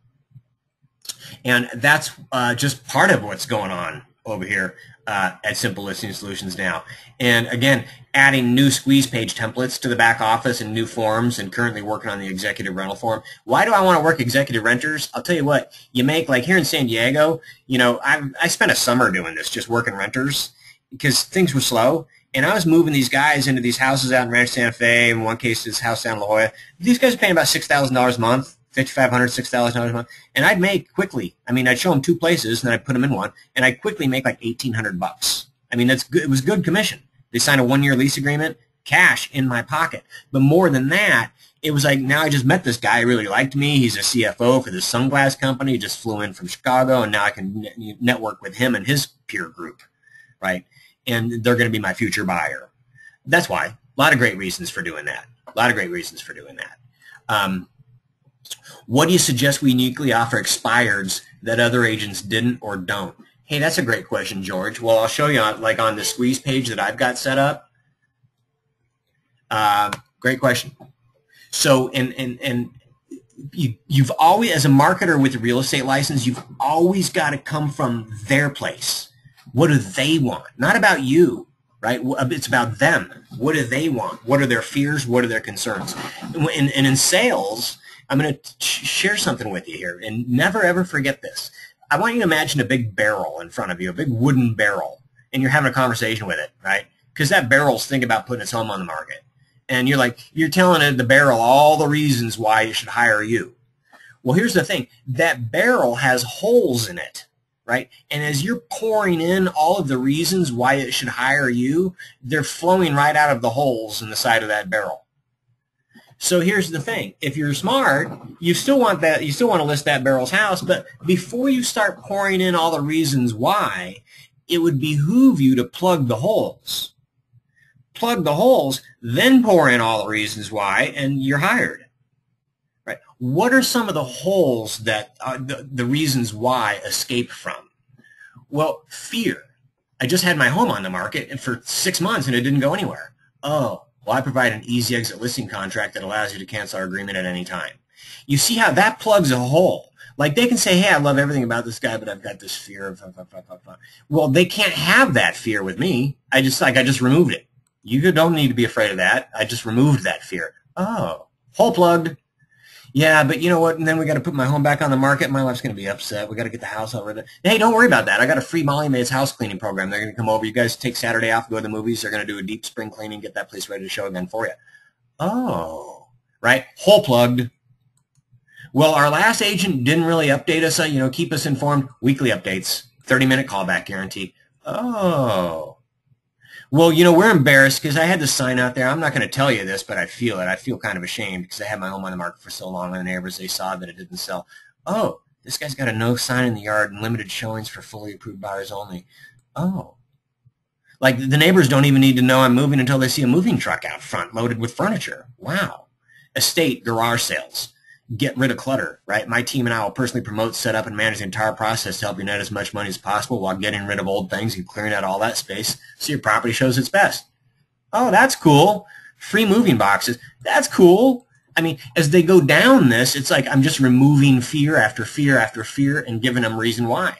Speaker 1: and that's just part of what's going on over here at Simple Listing Solutions now. And again, adding new squeeze page templates to the back office and new forms, and currently working on the executive rental form. Why do I want to work executive renters? I'll tell you what, you make, like here in San Diego, I spent a summer doing this, just working renters because things were slow. And I was moving these guys into these houses out in Ranch Santa Fe, in one case this house down in La Jolla. These guys are paying about $6,000 a month. $5,500, $6,000 a month, and I'd make quickly. I'd show them two places, and then I'd put them in one, and I'd quickly make like $1,800. That's good. It was good commission. They signed a 1-year lease agreement, cash in my pocket. But more than that, it was like now I just met this guy. He really liked me. He's a CFO for this sunglass company. He just flew in from Chicago, and now I can network with him and his peer group, right? And they're going to be my future buyer. That's why. A lot of great reasons for doing that. What do you suggest we uniquely offer expireds that other agents didn't or don't? Hey, that's a great question, George. Well, I'll show you like on the squeeze page that I've got set up. Great question. So, and you've always, as a marketer with a real estate license, you've always got to come from their place. What do they want? Not about you, right? It's about them. What do they want? What are their fears? What are their concerns? And in sales, I'm going to share something with you here, and never ever forget this. I want you to imagine a big barrel in front of you, a big wooden barrel, and you're having a conversation with it, right? Because that barrel's thinking about putting its home on the market. And you're telling the barrel all the reasons why it should hire you. Well, here's the thing. That barrel has holes in it, right? And as you're pouring in all of the reasons why it should hire you, they're flowing right out of the holes in the side of that barrel. So here's the thing. If you're smart, you still want to list that barrel's house, but before you start pouring in all the reasons why, it would behoove you to plug the holes. Plug the holes, then pour in all the reasons why, and you're hired. Right? What are some of the holes that the reasons why escape from? Well, fear. I just had my home on the market for 6 months and it didn't go anywhere. Oh, well, I provide an easy exit listing contract that allows you to cancel our agreement at any time. You see how that plugs a hole. Like they can say, hey, I love everything about this guy, but I've got this fear of, well, they can't have that fear with me. I just removed it. You don't need to be afraid of that. I just removed that fear. Oh, hole plugged. Yeah, but you know what? And then we got to put my home back on the market. My wife's going to be upset. We got to get the house out of it. Hey, don't worry about that. I got a free Molly Mae's house cleaning program. They're going to come over. You guys take Saturday off, go to the movies. They're going to do a deep spring cleaning, get that place ready to show again for you. Oh, right. Hole plugged. Well, our last agent didn't really update us, keep us informed. Weekly updates, 30-minute callback guarantee. Oh. Well, we're embarrassed because I had the sign out there. I'm not going to tell you this, but I feel it. I feel kind of ashamed because I had my home on the market for so long, and the neighbors, they saw that it didn't sell. Oh, this guy's got a no sign in the yard and limited showings for fully approved buyers only. Oh. Like the neighbors don't even need to know I'm moving until they see a moving truck out front loaded with furniture. Wow. Estate, garage sales. Get rid of clutter, right? My team and I will personally promote, set up, and manage the entire process to help you net as much money as possible while getting rid of old things and clearing out all that space so your property shows its best. Oh, that's cool. Free moving boxes. That's cool. I mean, as they go down this, it's like I'm just removing fear after fear after fear and giving them reason why,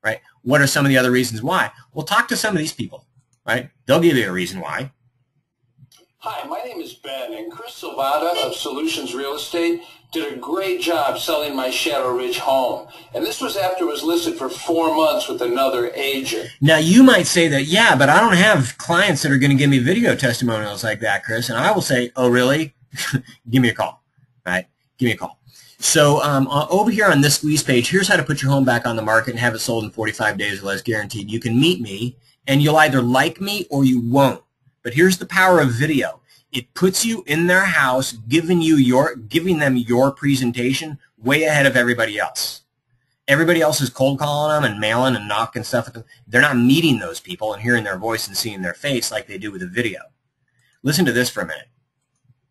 Speaker 1: right? What are some of the other reasons why? Well, talk to some of these people, right? They'll give you a reason why.
Speaker 2: Hi, my name is Ben, and Chris Silvata of Solutions Real Estate did a great job selling my Shadow Ridge home. And this was after it was listed for 4 months with another agent.
Speaker 1: Now, you might say that, yeah, but I don't have clients that are going to give me video testimonials like that, Chris. And I will say, oh, really? Give me a call, right? Give me a call. So over here on this squeeze page, here's how to put your home back on the market and have it sold in 45 days or less guaranteed. You can meet me, and you'll either like me or you won't. But here's the power of video. It puts you in their house, giving them your presentation way ahead of everybody else. Everybody else is cold calling them and mailing and knocking stuff at them. They're not meeting those people and hearing their voice and seeing their face like they do with a video. Listen to this for a minute.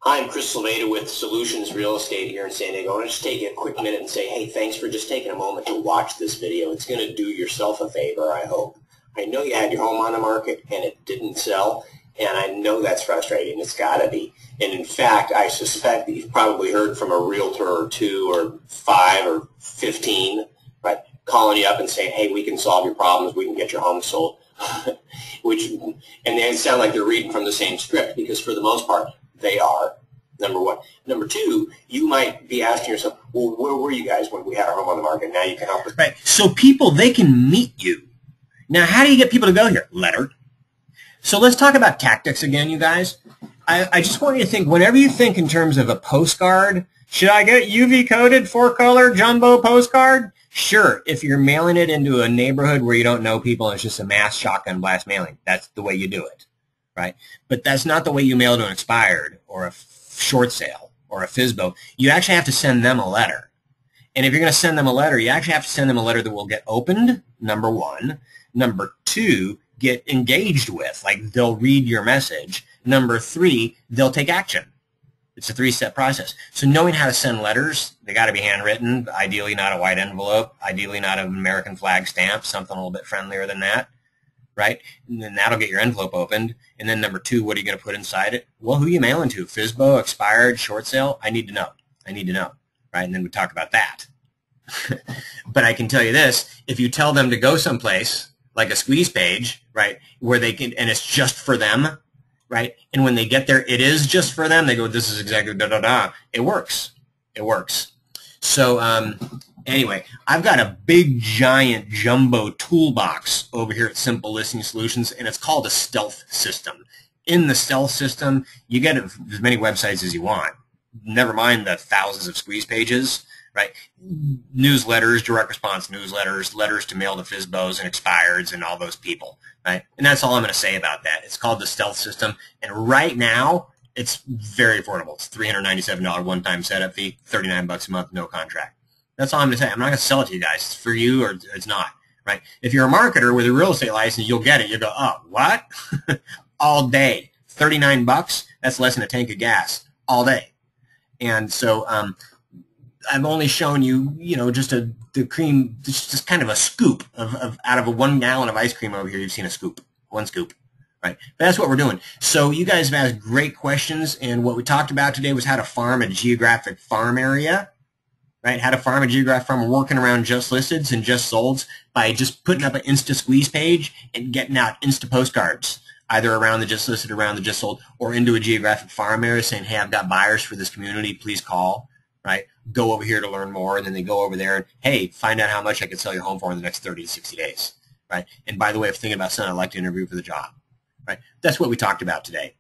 Speaker 3: Hi, I'm Chris Silvata with Solutions Real Estate here in San Diego. I want to just take a quick minute and say, hey, thanks for just taking a moment to watch this video. It's going to do yourself a favor, I hope. I know you had your home on the market and it didn't sell. And I know that's frustrating. It's got to be. And in fact, I suspect that you've probably heard from a realtor or 2 or 5 or 15, right, calling you up and saying, hey, we can solve your problems. We can get your home sold. And they sound like they're reading from the same script because for the most part, they are, number one. Number two, you might be asking yourself, well, where were you guys when we had our home on the market? Now you can help us.
Speaker 1: Right. So people, they can meet you. Now, how do you get people to go here? Letter. So let's talk about tactics again, you guys. I just want you to think, whenever you think in terms of a postcard, should I get UV-coated 4-color jumbo postcard? Sure, if you're mailing it into a neighborhood where you don't know people and it's just a mass shotgun blast mailing. That's the way you do it, right? But that's not the way you mail to an expired or a short sale or a FSBO. You actually have to send them a letter. And if you're going to send them a letter, you actually have to send them a letter that will get opened, number one. Number two, get engaged with, like they'll read your message. Number three, they'll take action. It's a 3-step process. So knowing how to send letters, they got to be handwritten, ideally not a white envelope, ideally not an American flag stamp, something a little bit friendlier than that, right? And then that'll get your envelope opened. And then number two, what are you going to put inside it? Well, who are you mailing to? FSBO, expired, short sale? I need to know. I need to know, right? And then we talk about that. But I can tell you this, if you tell them to go someplace, like a squeeze page, right, where they can, and it's just for them, right, and when they get there, it is just for them, they go, this is exactly da-da-da, it works. It works. So anyway, I've got a big, giant, jumbo toolbox over here at Simple Listing Solutions, and it's called a stealth system. In the stealth system, you get as many websites as you want. Never mind the thousands of squeeze pages, right? Newsletters, direct response newsletters, letters to mail to FSBOs and expireds and all those people, right? And that's all I'm going to say about that. It's called the stealth system. And right now, It's very affordable. It's $397 one-time setup fee, $39 a month, no contract. That's all I'm going to say. I'm not going to sell it to you guys. It's for you or it's not, right? If you're a marketer with a real estate license, you'll get it. You'll go, oh, what? All day. $39? That's less than a tank of gas all day. And so I've only shown you, just the cream, just kind of a scoop of out of a 1 gallon of ice cream over here. You've seen a scoop, one scoop. Right. But that's what we're doing. So you guys have asked great questions, and what we talked about today was how to farm a geographic farm area, right? How to farm a geographic farm, working around just listeds and just solds by just putting up an Insta squeeze page and getting out Insta postcards, either around the just listed, around the just sold, or into a geographic farm area saying, hey, I've got buyers for this community, please call, right? Go over here to learn more, and then they go over there and, hey, find out how much I can sell your home for in the next 30 to 60 days, right? And by the way, if you're thinking about selling, I'd like to interview for the job. Right. That's what we talked about today.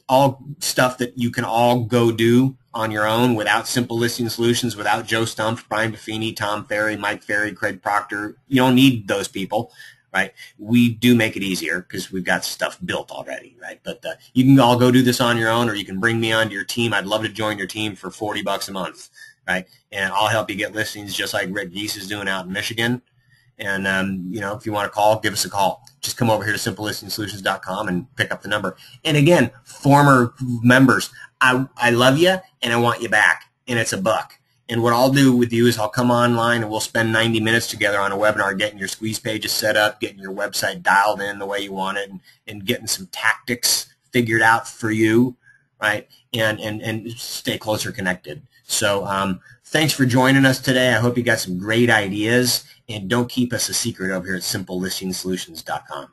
Speaker 1: All stuff that you can all go do on your own without Simple Listing Solutions, without Joe Stumpf, Brian Buffini, Tom Ferry, Mike Ferry, Craig Proctor. You don't need those people, right? We do make it easier because we've got stuff built already, right? But you can all go do this on your own, or you can bring me onto your team. I'd love to join your team for $40 a month, right? And I'll help you get listings just like Rick Geese is doing out in Michigan. And, if you want to call, give us a call. Just come over here to simplelistingsolutions.com and pick up the number. And again, former members, I love you and I want you back. And it's $1. And what I'll do with you is I'll come online and we'll spend 90 minutes together on a webinar getting your squeeze pages set up, getting your website dialed in the way you want it, and getting some tactics figured out for you, right? And stay closer connected. So thanks for joining us today. I hope you got some great ideas. And don't keep us a secret over here at simplelistingsolutions.com.